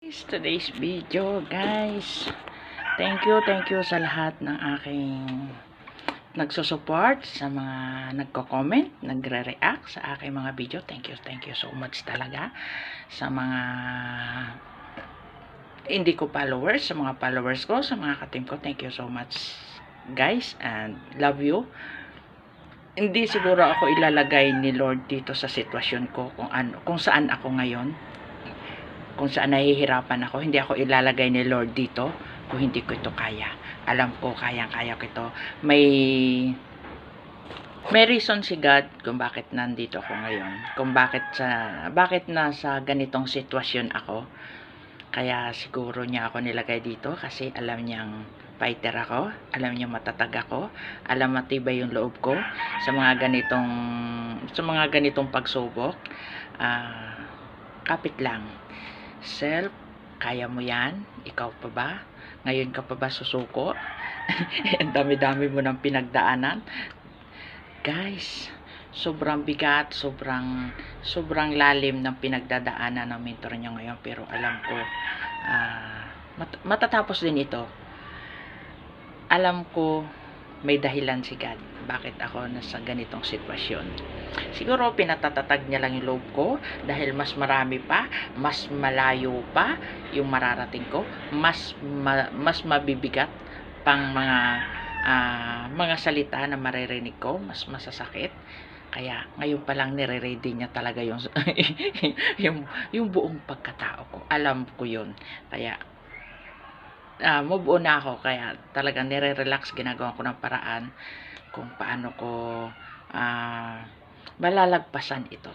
Today's video, guys. Thank you sa lahat ng aking nagsusupport, sa mga nagko-comment, nagre-react sa aking mga video. Thank you so much talaga sa mga hindi ko followers, sa mga followers ko, sa mga ka-team ko. Thank you so much, guys, and love you. Hindi siguro ako ilalagay ni Lord dito sa sitwasyon ko kung saan ako ngayon. Kung saan nahihirapan ako, hindi ako ilalagay ni Lord dito kung hindi ko ito kaya. Alam ko, kayang-kaya ko ito. May reason si God kung bakit nandito ako ngayon. Kung bakit nasa ganitong sitwasyon ako. Kaya siguro niya ako nilagay dito kasi alam niyang fighter ako, alam niya matatag ako, alam matibay yung loob ko sa mga ganitong pagsubok. Kapit lang. Self, kaya mo yan? Ikaw pa ba? Ngayon ka pa ba susuko? Ang dami-dami mo ng pinagdaanan. Guys, sobrang bigat, sobrang lalim ng pinagdadaanan ng mentor niya ngayon. Pero alam ko, matatapos din ito. Alam ko, may dahilan si God. Bakit ako nasa ganitong sitwasyon? Siguro pinatatatag niya lang yung loob ko dahil mas marami pa, mas malayo pa yung mararating ko, mas mabibigat pang mga salita na maririnig ko, mas masasakit. Kaya ngayon pa lang nire-ready niya talaga yung yung buong pagkatao ko. Alam ko yun. Kaya mabuo na ako, kaya talagang nire-relax, ginagawa ko ng paraan kung paano ko malalagpasan ito.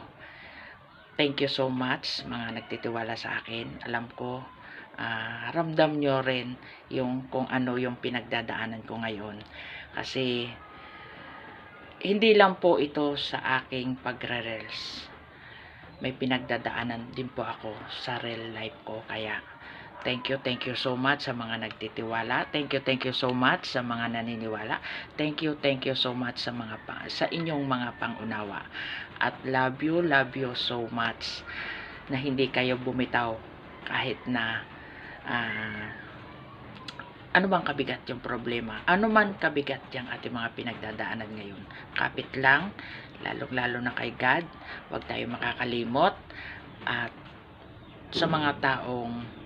Thank you so much mga nagtitiwala sa akin. Alam ko, ramdam nyo rin yung kung ano yung pinagdadaanan ko ngayon. Kasi hindi lang po ito sa aking pagre-reels. May pinagdadaanan din po ako sa real life ko. Kaya thank you so much sa mga nagtitiwala. Thank you so much sa mga naniniwala. Thank you so much sa inyong mga pangunawa. At love you so much na hindi kayo bumitaw kahit na ano bang kabigat yung problema. Ano man kabigat yung ating mga pinagdadaanan ngayon. Kapit lang, lalong-lalo na kay God. Huwag tayo makakalimot. At sa mga taong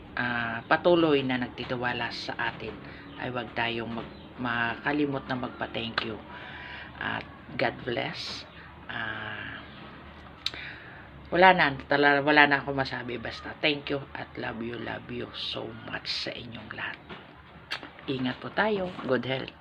patuloy na nagtitiwala sa atin ay wag tayong makalimot na magpa-thank you. At God bless. Wala na ako masabi, basta thank you at love you so much sa inyong lahat. Ingat po tayo. Good health.